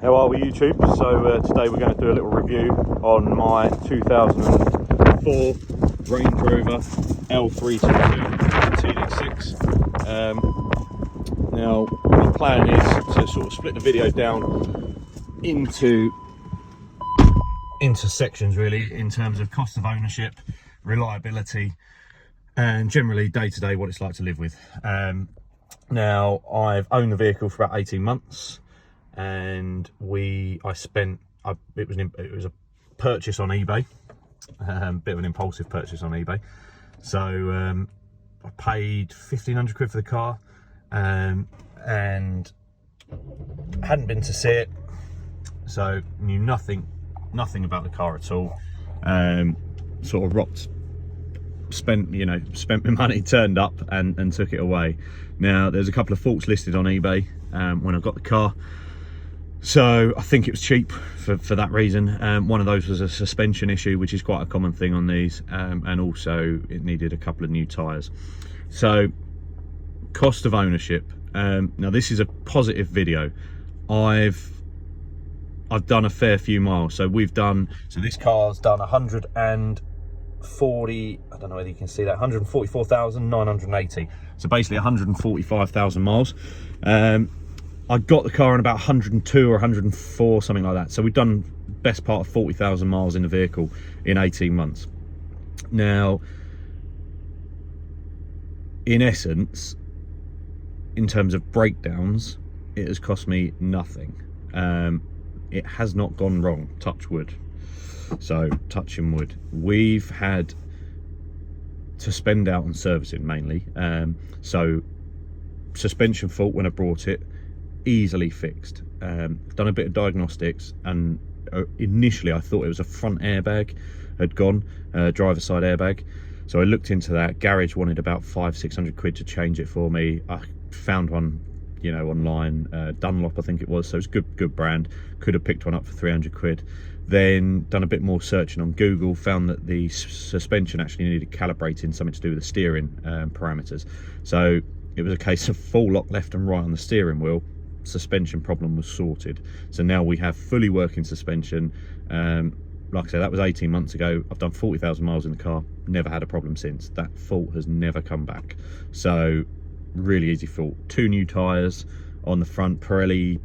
How are we, YouTube? So today we're going to do a little review on my 2004 Range Rover L322 TD6. Now my plan is to sort of split the video down into sections, really, in terms of cost of ownership, reliability, and generally day-to-day what it's like to live with. Now I've owned the vehicle for about 18 months. And it was a purchase on eBay, bit of an impulsive purchase on eBay. So I paid 1,500 quid for the car, and hadn't been to see it, so knew nothing about the car at all. Sort of spent my money, turned up and took it away. Now there's a couple of faults listed on eBay when I got the car. So I think it was cheap for that reason. One of those was a suspension issue, which is quite a common thing on these, and also it needed a couple of new tyres. So cost of ownership. Now this is a positive video. I've done a fair few miles. So this car's done 140. I don't know whether you can see that. 144,980. So basically 145,000 miles. I got the car on about 102 or 104, something like that. So we've done best part of 40,000 miles in the vehicle in 18 months. Now, in essence, in terms of breakdowns, it has cost me nothing. It has not gone wrong, touch wood. So, touching wood. We've had to spend out on servicing mainly. So, suspension fault when I brought it, easily fixed. Done a bit of diagnostics, and initially I thought it was a front airbag had gone, driver side airbag. So I looked into that. Garage wanted about 500-600 quid to change it for me. I found one, online, Dunlop I think it was. So it's good brand. Could have picked one up for 300 quid. Then done a bit more searching on Google, found that the suspension actually needed calibrating, something to do with the steering parameters. So it was a case of full lock left and right on the steering wheel. Suspension problem was sorted. So now we have fully working suspension. Like I said, that was 18 months ago. I've done 40,000 miles in the car, never had a problem since. That fault has never come back. So really easy fault. 2 new tyres on the front, Pirelli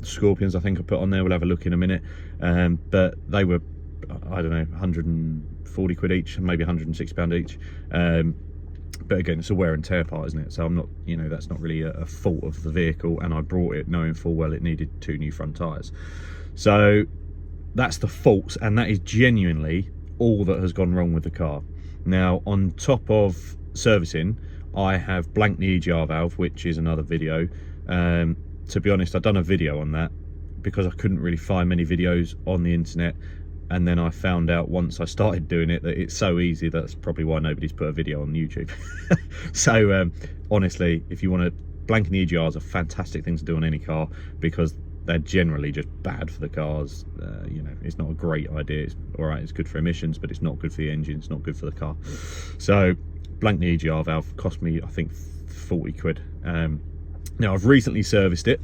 Scorpions I think I put on there. We'll have a look in a minute. But they were, I don't know, 140 quid each, maybe 160 pound each. But again, it's a wear and tear part, isn't it? So I'm not, that's not really a fault of the vehicle, and I brought it knowing full well it needed 2 new front tyres. So that's the faults, and that is genuinely all that has gone wrong with the car. Now, on top of servicing, I have blanked the EGR valve, which is another video. To be honest, I've done a video on that because I couldn't really find many videos on the internet. And then I found out once I started doing it that it's so easy. That's probably why nobody's put a video on YouTube. So honestly, if you want to, blanking the EGR is a fantastic thing to do on any car, because they're generally just bad for the cars. It's not a great idea. It's all right, it's good for emissions, but it's not good for the engine. It's not good for the car. So blank the EGR valve cost me, I think, 40 quid. Now I've recently serviced it.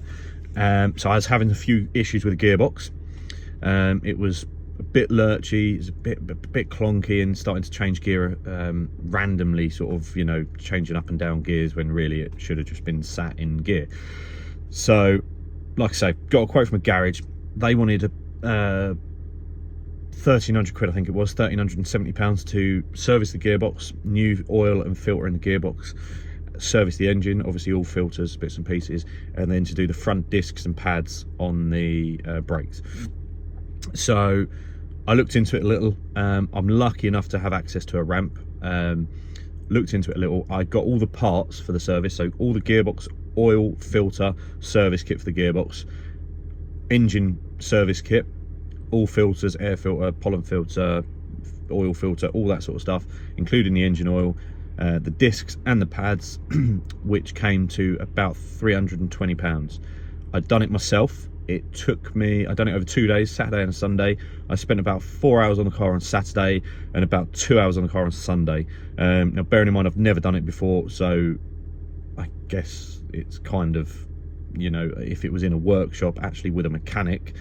So I was having a few issues with the gearbox. It was a bit lurchy, it's a bit clonky, and starting to change gear randomly, sort of, changing up and down gears when really it should have just been sat in gear. So, like I say, got a quote from a garage. They wanted 1,300 quid, I think it was, £1,370 to service the gearbox, new oil and filter in the gearbox, service the engine, obviously all filters, bits and pieces, and then to do the front discs and pads on the brakes. So I looked into it a little. I'm lucky enough to have access to a ramp. Looked into it a little. I got all the parts for the service, so all the gearbox, oil, filter, service kit for the gearbox, engine service kit, all filters, air filter, pollen filter, oil filter, all that sort of stuff, including the engine oil, the discs and the pads, which came to about £320. I'd done it myself. It took me, I done it over 2 days, Saturday and Sunday. I spent about 4 hours on the car on Saturday and about 2 hours on the car on Sunday. Now, bearing in mind, I've never done it before, so I guess it's kind of, you know, if it was in a workshop actually with a mechanic,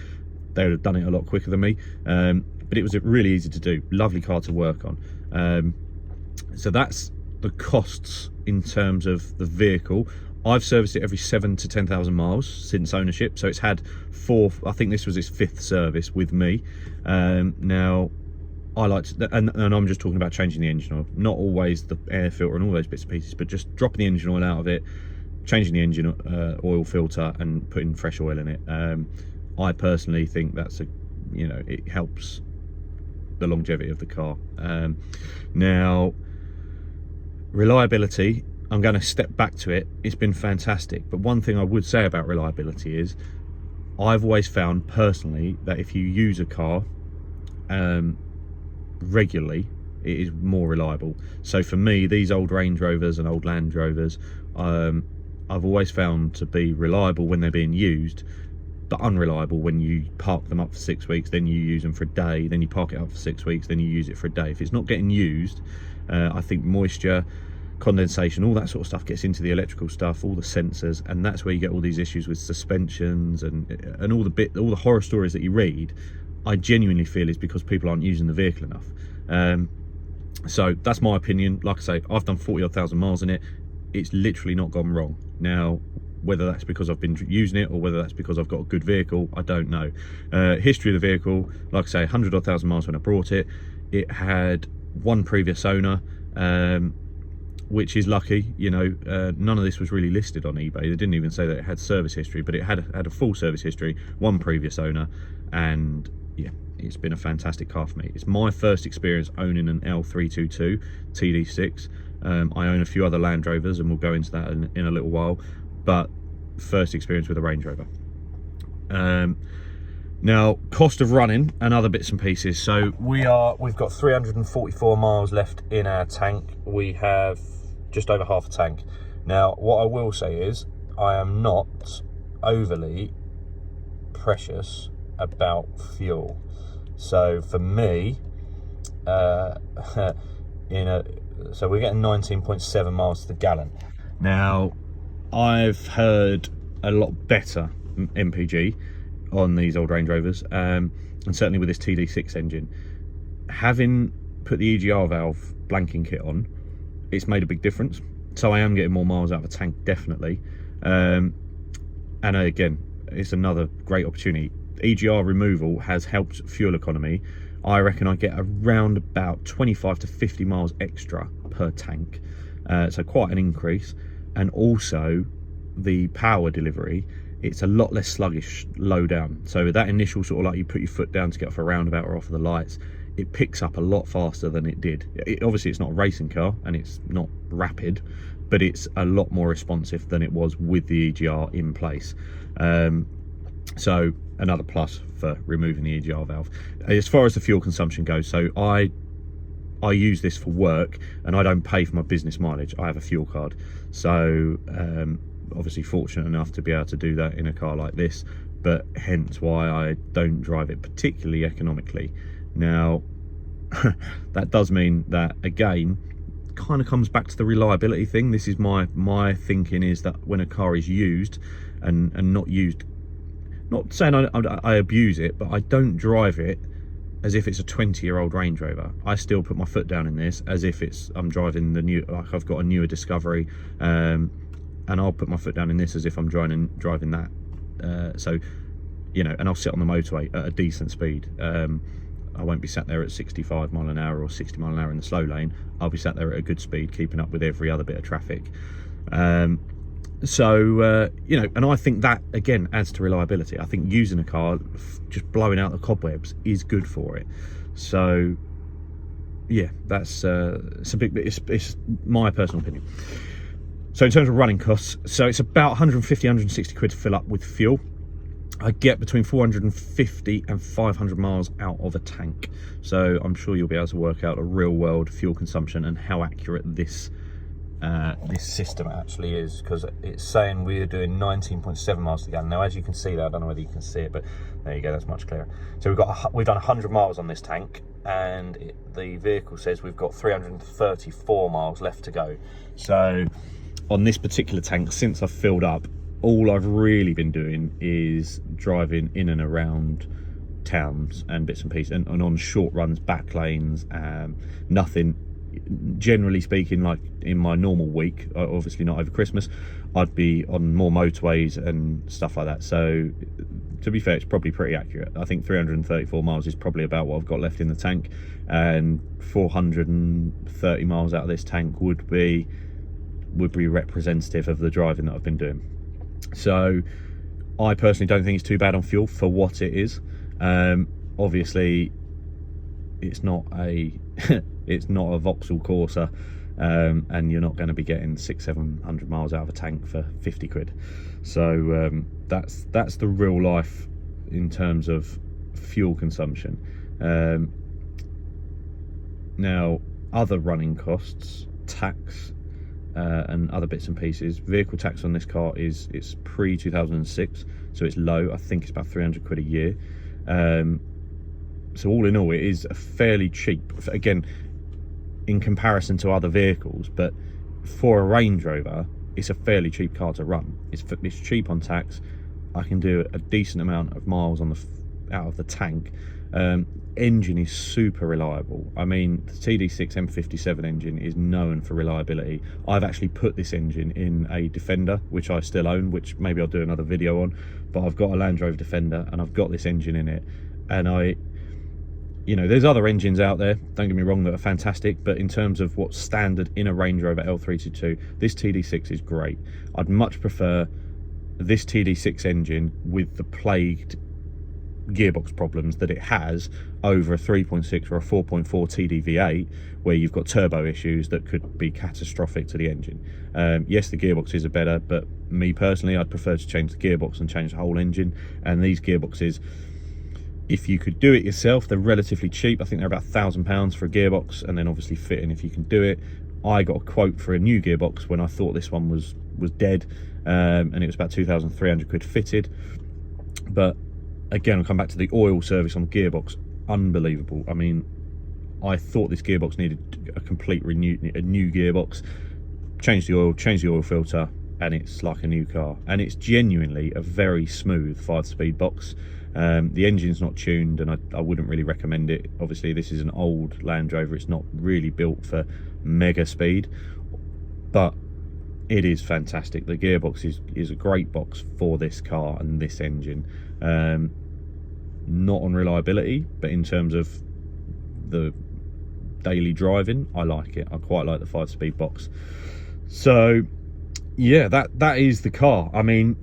they would have done it a lot quicker than me. But it was really easy to do, lovely car to work on. So that's the costs in terms of the vehicle. I've serviced it every 7,000 to 10,000 miles since ownership, so it's had 4, I think this was its 5th service with me. Now I like to, and I'm just talking about changing the engine oil, not always the air filter and all those bits and pieces, but just dropping the engine oil out of it, changing the engine oil filter and putting fresh oil in it. I personally think that's you know, it helps the longevity of the car. Now, reliability, I'm going to step back to it. It's been fantastic, but one thing I would say about reliability is I've always found personally that if you use a car regularly, it is more reliable. So for me, these old Range Rovers and old Land Rovers, I've always found to be reliable when they're being used, but unreliable when you park them up for 6 weeks, then you use them for a day, then you park it up for 6 weeks, then you use it for a day. If it's not getting used, I think moisture, condensation, all that sort of stuff gets into the electrical stuff, all the sensors, and that's where you get all these issues with suspensions and all the horror stories that you read. I genuinely feel is because people aren't using the vehicle enough. So that's my opinion. Like I say, I've done 40,000 odd miles in it. It's literally not gone wrong. Now, whether that's because I've been using it or whether that's because I've got a good vehicle, I don't know. History of the vehicle, like I say, 100,000 odd miles when I brought it. It had one previous owner, which is lucky. You know, none of this was really listed on eBay. They didn't even say that it had service history, but it had a full service history, one previous owner, and yeah, it's been a fantastic car for me. It's my first experience owning an L322 TD6. I own a few other Land Rovers, and we'll go into that in a little while, but first experience with a Range Rover. Now, cost of running and other bits and pieces. So we've got 344 miles left in our tank. We have just over half a tank. Now, what I will say is I am not overly precious about fuel. So for me, so we're getting 19.7 miles to the gallon. Now, I've heard a lot better MPG on these old Range Rovers, and certainly with this TD6 engine. Having put the EGR valve blanking kit on, it's made a big difference. So I am getting more miles out of a tank, definitely. And again, it's another great opportunity. EGR removal has helped fuel economy. I reckon I get around about 25 to 50 miles extra per tank, so quite an increase. And also the power delivery, it's a lot less sluggish low down. So that initial sort of like you put your foot down to get off a roundabout or off of the lights, it picks up a lot faster than it did. Obviously it's not a racing car and it's not rapid, but it's a lot more responsive than it was with the EGR in place. So another plus for removing the EGR valve. As far as the fuel consumption goes, so I use this for work and I don't pay for my business mileage. I have a fuel card. So obviously fortunate enough to be able to do that in a car like this, but hence why I don't drive it particularly economically. Now, that does mean that, again, kind of comes back to the reliability thing. This is my thinking, is that when a car is used and not used, not saying I abuse it, but I don't drive it as if it's a 20-year-old Range Rover. I still put my foot down in this as if I'm driving the new, like I've got a newer Discovery, and I'll put my foot down in this as if I'm driving that. So, you know, and I'll sit on the motorway at a decent speed. I won't be sat there at 65 mile an hour or 60 mile an hour in the slow lane. I'll be sat there at a good speed, keeping up with every other bit of traffic. So, you know, and I think that, again, adds to reliability. I think using a car, just blowing out the cobwebs, is good for it. So, yeah, that's it's my personal opinion. So in terms of running costs, so it's about 150, 160 quid to fill up with fuel. I get between 450 and 500 miles out of a tank. So I'm sure you'll be able to work out a real world fuel consumption and how accurate this system actually is, because it's saying we're doing 19.7 miles to the gallon. Now, as you can see there, I don't know whether you can see it, but there you go, that's much clearer. So we've done 100 miles on this tank, and the vehicle says we've got 334 miles left to go. So on this particular tank, since I've filled up, all I've really been doing is driving in and around towns and bits and pieces, and on short runs, back lanes, nothing. Generally speaking, like in my normal week, obviously not over Christmas, I'd be on more motorways and stuff like that. So to be fair, it's probably pretty accurate. I think 334 miles is probably about what I've got left in the tank, and 430 miles out of this tank would be representative of the driving that I've been doing. So I personally don't think it's too bad on fuel for what it is. Obviously it's not a it's not a Vauxhall Corsa, and you're not going to be getting 600-700 miles out of a tank for 50 quid. So that's the real life in terms of fuel consumption. Now, other running costs, tax, and other bits and pieces. Vehicle tax on this car it's pre 2006, so it's low. I think it's about 300 quid a year. So all in all, it is a fairly cheap, again, in comparison to other vehicles, but for a Range Rover, it's a fairly cheap car to run. It's cheap on tax. I can do a decent amount of miles on out of the tank. Engine is super reliable. I mean, the TD6 M57 engine is known for reliability. I've actually put this engine in a Defender, which I still own, which maybe I'll do another video on, but I've got a Land Rover Defender and I've got this engine in it, and there's other engines out there, don't get me wrong, that are fantastic, but in terms of what's standard in a Range Rover L322, this TD6 is great. I'd much prefer this TD6 engine with the plagued gearbox problems that it has over a 3.6 or a 4.4 TD V8, where you've got turbo issues that could be catastrophic to the engine. Yes, the gearboxes are better, but me personally, I'd prefer to change the gearbox and change the whole engine. And these gearboxes, if you could do it yourself, they're relatively cheap. I think they're about £1,000 for a gearbox, and then obviously fitting if you can do it. I got a quote for a new gearbox when I thought this one was dead, and it was about 2,300 quid fitted. But again, I'll come back to the oil service on the gearbox. Unbelievable. I mean, I thought this gearbox needed a new gearbox. Change the oil filter, and it's like a new car. And it's genuinely a very smooth 5-speed box. The engine's not tuned, and I wouldn't really recommend it. Obviously, this is an old Land Rover. It's not really built for mega speed, but it is fantastic. The gearbox is a great box for this car and this engine. Not on reliability, but in terms of the daily driving, I like it. I quite like the 5-speed box. So yeah, that is the car. I mean,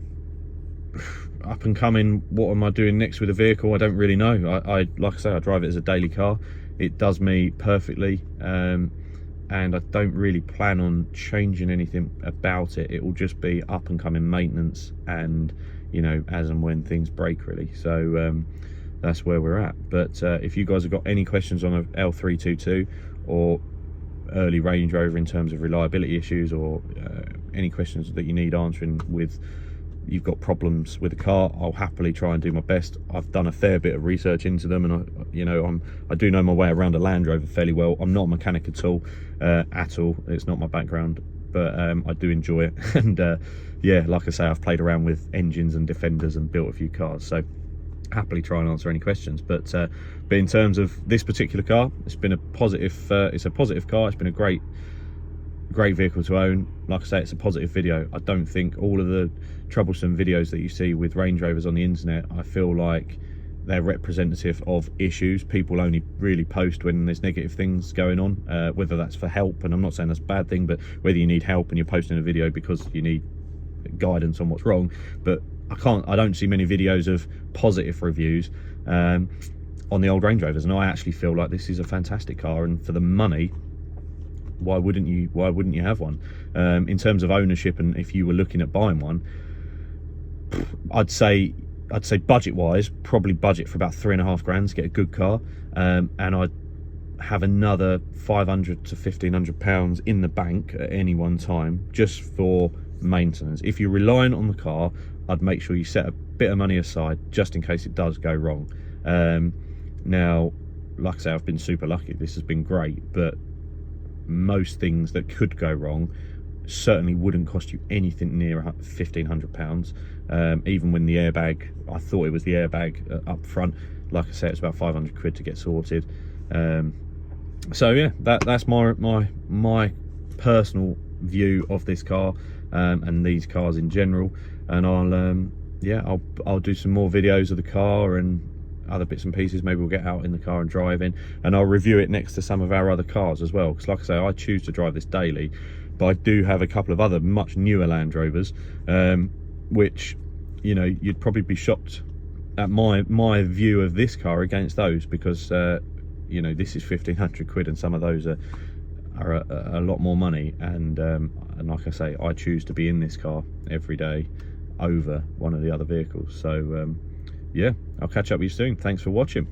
up and coming, what am I doing next with the vehicle? I don't really know. I like I say, I drive it as a daily car. It does me perfectly, and I don't really plan on changing anything about it. It will just be up and coming maintenance, and as and when things break, really. So that's where we're at. But if you guys have got any questions on a L322 or early Range Rover in terms of reliability issues, or any questions that you need answering with, you've got problems with the car, I'll happily try and do my best. I've done a fair bit of research into them, and I do know my way around a Land Rover fairly well. I'm not a mechanic at all. It's not my background, but I do enjoy it. And yeah, like I say, I've played around with engines and Defenders and built a few cars, so happily try and answer any questions. But in terms of this particular car, it's been a positive. It's a positive car. It's been a great vehicle to own. Like I say, it's a positive video. I don't think all of the troublesome videos that you see with Range Rovers on the internet, I feel like they're representative of issues. People only really post when there's negative things going on, whether that's for help, and I'm not saying that's a bad thing, but whether you need help and you're posting a video because you need guidance on what's wrong. But I don't see many videos of positive reviews on the old Range Rovers, and I actually feel like this is a fantastic car, and for the money, why wouldn't you have one? In terms of ownership, and if you were looking at buying one, I'd say budget wise, probably budget for about £3.5 to get a good car, and I'd have another £500 to £1,500 in the bank at any one time just for maintenance. If you're relying on the car, I'd make sure you set a bit of money aside just in case it does go wrong. Now, like I say, I've been super lucky. This has been great, but most things that could go wrong certainly wouldn't cost you anything near £1,500. Even when the airbag, I thought it was the airbag up front, like I said, it's about 500 quid to get sorted. So yeah, that's my personal view of this car, and these cars in general. And I'll do some more videos of the car and other bits and pieces. Maybe we'll get out in the car and drive in, and I'll review it next to some of our other cars as well, because like I say, I choose to drive this daily, but I do have a couple of other much newer Land Rovers, which, you know, you'd probably be shocked at my view of this car against those, because you know, this is 1,500 quid and some of those are a lot more money, and like I say, I choose to be in this car every day over one of the other vehicles. So yeah, I'll catch up with you soon. Thanks for watching.